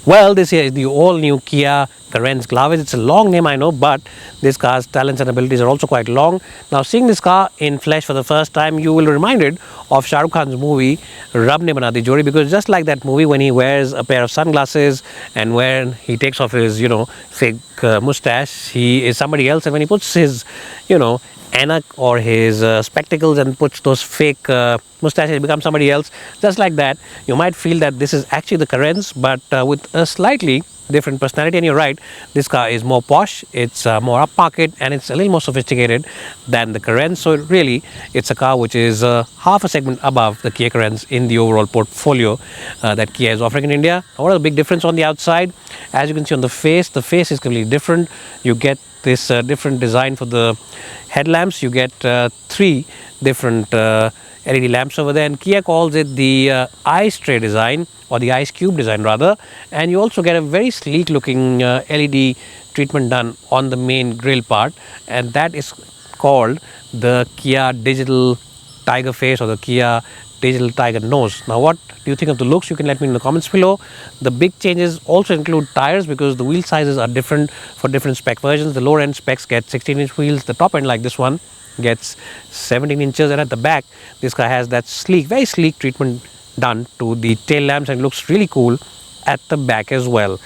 Well, this here is the all-new Kia Carens Clavis. It's a long name, I know, but this car's talents and abilities are also quite long. Now, seeing this car in flesh for the first time, you will be reminded of Shah Rukh Khan's movie Rab Ne Bana Di Jodi, because just like that movie, when he wears a pair of sunglasses and when he takes off his, fake mustache, he is somebody else, and when he puts his, anak or his spectacles and puts those fake mustaches, become somebody else. Just like that, you might feel that this is actually the Carens, but with a slightly different personality. And you're right, this car is more posh, it's more upmarket, and it's a little more sophisticated than the Carens. So really, it's a car which is half a segment above the Kia Carens in the overall portfolio that Kia is offering in India. Now, what is the big difference on the outside? As you can see on the face is completely different. You get this different design for the headlamps. You get three different LED lamps over there, and Kia calls it the ice tray design, or the ice cube design rather. And you also get a very sleek looking LED treatment done on the main grille part, and that is called the Kia digital tiger face, or the Kia digital tiger nose. Now, what do you think of the looks? You can let me know in the comments below. The big changes also include tires, because the wheel sizes are different for different spec versions. The lower end specs get 16-inch wheels, the top end like this one gets 17 inches, and at the back this car has that sleek, very sleek treatment done to the tail lamps, and looks really cool at the back as well.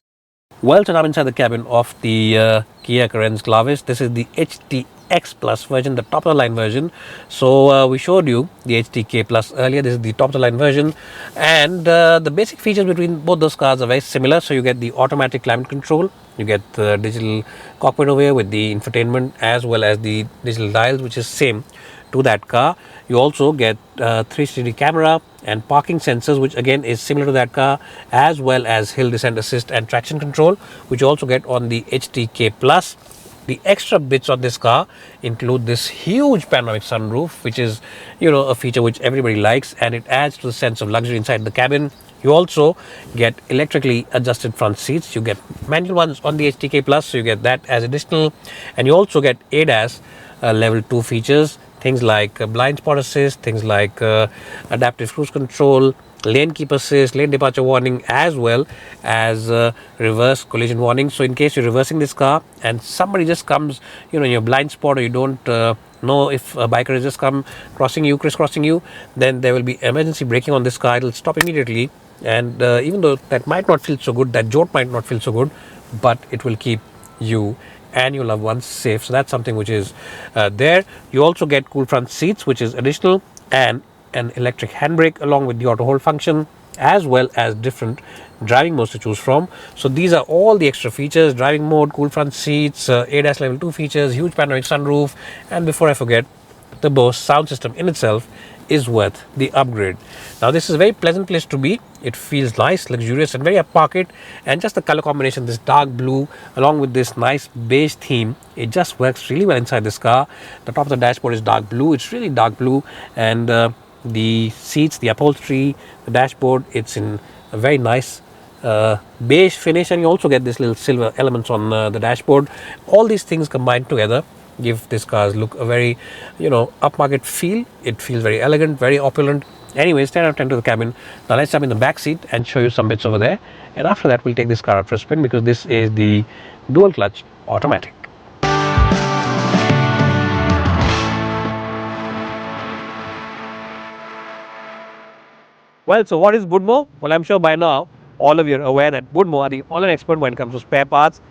Well, so now I'm inside the cabin of the Kia Carens Clavis. This is the HTX Plus version, the top of the line version. So we showed you the HTK Plus earlier. This is the top of the line version, and the basic features between both those cars are very similar. So you get the automatic climate control, you get the digital cockpit over here with the infotainment, as well as the digital dials, which is same to that car. You also get 360 camera and parking sensors, which again is similar to that car, as well as hill descent assist and traction control, which you also get on the HTK Plus. The extra bits on this car include this huge panoramic sunroof, which is, a feature which everybody likes, and it adds to the sense of luxury inside the cabin. You also get electrically adjusted front seats. You get manual ones on the HTK Plus, so you get that as additional, and you also get ADAS level 2 features, things like blind spot assist, things like adaptive cruise control, lane keep assist, lane departure warning, as well as reverse collision warning. So in case you're reversing this car and somebody just comes, in your blind spot, or you don't know if a biker has just come crisscrossing you, then there will be emergency braking on this car. It will stop immediately, and even though that might not feel so good, that jolt might not feel so good, but it will keep you and your loved ones safe. So that's something which is there. You also get cool front seats, which is additional, and an electric handbrake along with the auto hold function, as well as different driving modes to choose from. So these are all the extra features: driving mode, cool front seats, ADAS level 2 features, huge panoramic sunroof, and before I forget, the Bose sound system in itself is worth the upgrade. Now, this is a very pleasant place to be. It feels nice, luxurious, and very upmarket. And just the color combination, this dark blue along with this nice beige theme, it just works really well inside this car. The top of the dashboard is dark blue. It's really dark blue, and the seats, the upholstery, the dashboard, it's in a very nice beige finish, and you also get this little silver elements on the dashboard. All these things combined together give this car's look a very, upmarket feel. It feels very elegant, very opulent. Anyways, 10 out of 10 to the cabin. Now let's jump in the back seat and show you some bits over there, and after that we'll take this car out for a spin, because this is the dual clutch automatic. Well, so what is Budmo? Well, I'm sure by now all of you are aware that Budmo are the online expert when it comes to spare parts.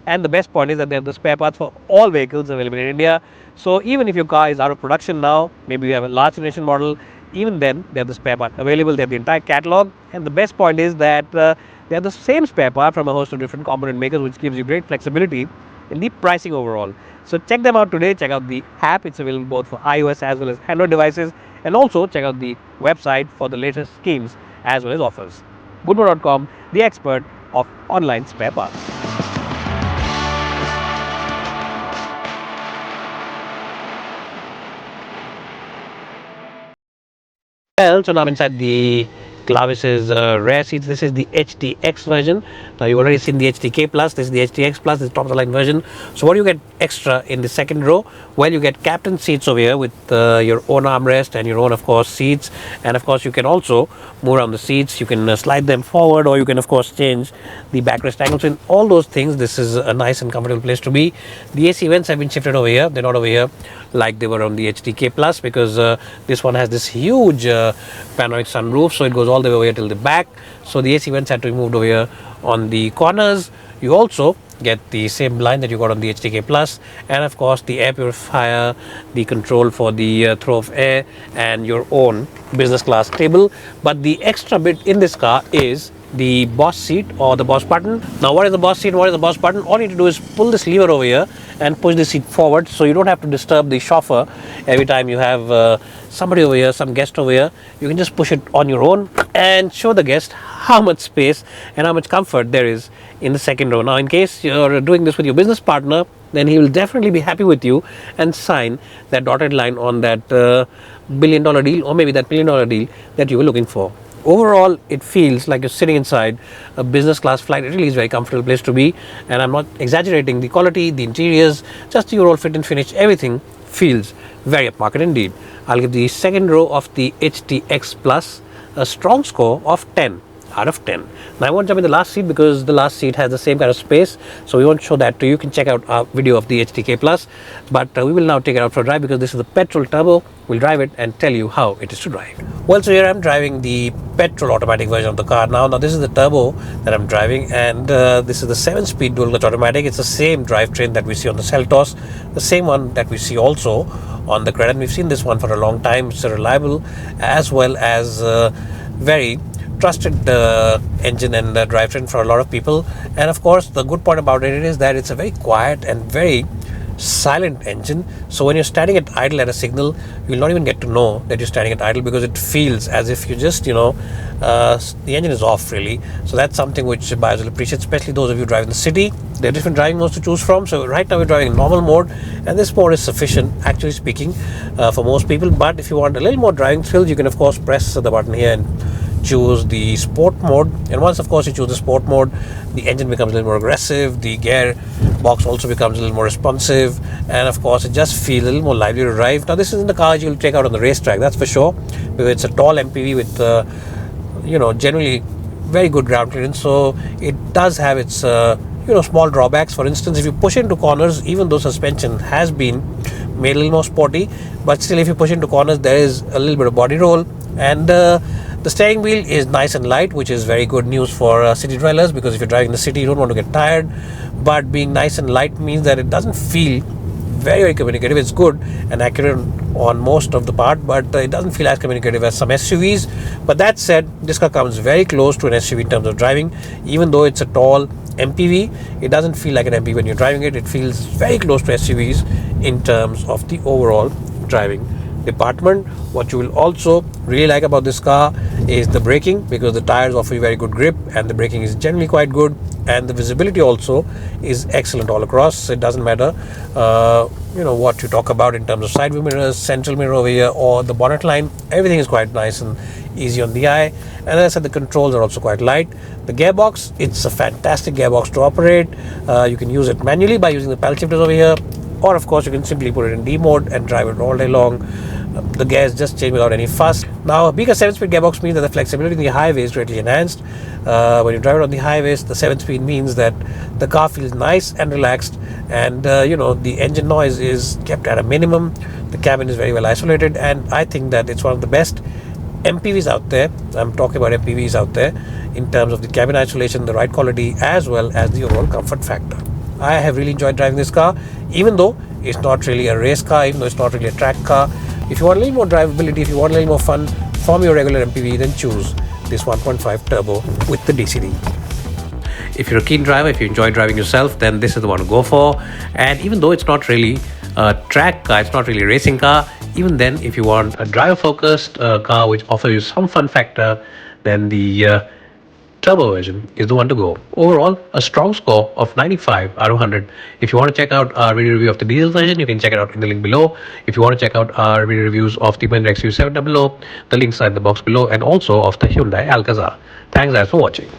And the best point is that they have the spare parts for all vehicles available in India. So even if your car is out of production now, maybe you have a large generation model, even then they have the spare part available. They have the entire catalog. And the best point is that they have the same spare part from a host of different component makers, which gives you great flexibility in the pricing overall. So check them out today. Check out the app. It's available both for iOS as well as Android devices. And also check out the website for the latest schemes as well as offers. Budmo.com, the expert of online spare parts. Well, so now I'm inside the Clavis's rare seats. This is the HTX version. Now you've already seen the HTK Plus. This is the HTX Plus. This is top of the line version. So what do you get extra in the second row? Well, you get captain seats over here with your own armrest and your own, of course, seats. And of course, you can also move around the seats. You can slide them forward, or you can, of course, change the backrest angle. So in all those things, this is a nice and comfortable place to be. The AC vents have been shifted over here. They're not over here like they were on the HTK Plus, because this one has this huge panoramic sunroof, so it goes all the way over here till the back. So the AC vents had to be moved over here on the corners. You also get the same line that you got on the HTK Plus, and of course the air purifier, the control for the throw of air, and your own business class table. But the extra bit in this car is the boss seat, or the boss button. Now what is the boss seat, what is the boss button? All you need to do is pull this lever over here and push the seat forward, so you don't have to disturb the chauffeur every time you have somebody over here, some guest over here. You can just push it on your own and show the guest how much space and how much comfort there is in the second row. Now in case you're doing this with your business partner, then he will definitely be happy with you and sign that dotted line on that $1 billion deal, or maybe that $1 million deal that you were looking for. Overall, it feels like you're sitting inside a business class flight. It really is a very comfortable place to be, and I'm not exaggerating. The quality, the interiors, just the overall fit and finish, everything feels very upmarket indeed. I'll give the second row of the HTX Plus a strong score of 10 out of 10. Now I won't jump in the last seat because the last seat has the same kind of space, so we won't show that to you. You can check out our video of the HTK Plus, but we will now take it out for a drive because this is the petrol turbo. We'll drive it and tell you how it is to drive. Well, so here I'm driving the petrol automatic version of the car now. Now this is the turbo that I'm driving, and this is the 7-speed dual clutch automatic. It's the same drivetrain that we see on the Seltos, the same one that we see also on the Carens. We've seen this one for a long time. It's a reliable as well as very trusted engine and drivetrain for a lot of people. And of course, the good part about it is that it's a very quiet and very silent engine. So when you're standing at idle at a signal, you'll not even get to know that you're standing at idle, because it feels as if you just, the engine is off really. So that's something which buyers will appreciate, especially those of you driving the city. There are different driving modes to choose from. So right now we're driving in normal mode, and this mode is sufficient, actually speaking, for most people. But if you want a little more driving thrills, you can of course press the button here and choose the sport mode. And once of course you choose the sport mode, the engine becomes a little more aggressive, the gear box also becomes a little more responsive, and of course it just feels a little more lively to drive. Now this isn't the car you'll take out on the racetrack, that's for sure, because it's a tall MPV with generally very good ground clearance. So it does have its small drawbacks. For instance, if you push into corners, even though suspension has been made a little more sporty, but still if you push into corners, there is a little bit of body roll. And the steering wheel is nice and light, which is very good news for city dwellers, because if you're driving in the city, you don't want to get tired. But being nice and light means that it doesn't feel very, very communicative. It's good and accurate on most of the part, but it doesn't feel as communicative as some SUVs. But that said, this car comes very close to an SUV in terms of driving. Even though it's a tall MPV, it doesn't feel like an MPV when you're driving it. It feels very close to SUVs in terms of the overall driving department. What you will also really like about this car is the braking, because the tires offer you very good grip and the braking is generally quite good, and the visibility also is excellent all across. It doesn't matter what you talk about in terms of side view mirrors, central mirror over here, or the bonnet line. Everything is quite nice and easy on the eye. And as I said, the controls are also quite light. The gearbox, it's a fantastic gearbox to operate. You can use it manually by using the paddle shifters over here, or of course you can simply put it in D mode and drive it all day long. The gears just change without any fuss. Now, being a 7-speed gearbox means that the flexibility in the highway is greatly enhanced. When you drive it on the highways, the 7-speed means that the car feels nice and relaxed, and the engine noise is kept at a minimum. The cabin is very well isolated, and I think that it's one of the best MPVs out there. I'm talking about MPVs out there in terms of the cabin isolation, the ride quality, as well as the overall comfort factor. I have really enjoyed driving this car, even though it's not really a race car, even though it's not really a track car. If you want a little more drivability, if you want a little more fun from your regular MPV, then choose this 1.5 turbo with the DCT. If you're a keen driver, if you enjoy driving yourself, then this is the one to go for. And even though it's not really a track car, it's not really a racing car, even then, if you want a driver-focused car which offers you some fun factor, then the turbo version is the one to go. Overall, a strong score of 95 out of 100. If you want to check out our video review of the diesel version, you can check it out in the link below. If you want to check out our video reviews of the Mahindra XU7 below, the links are in the box below, and also of the Hyundai Alcazar. Thanks guys for watching.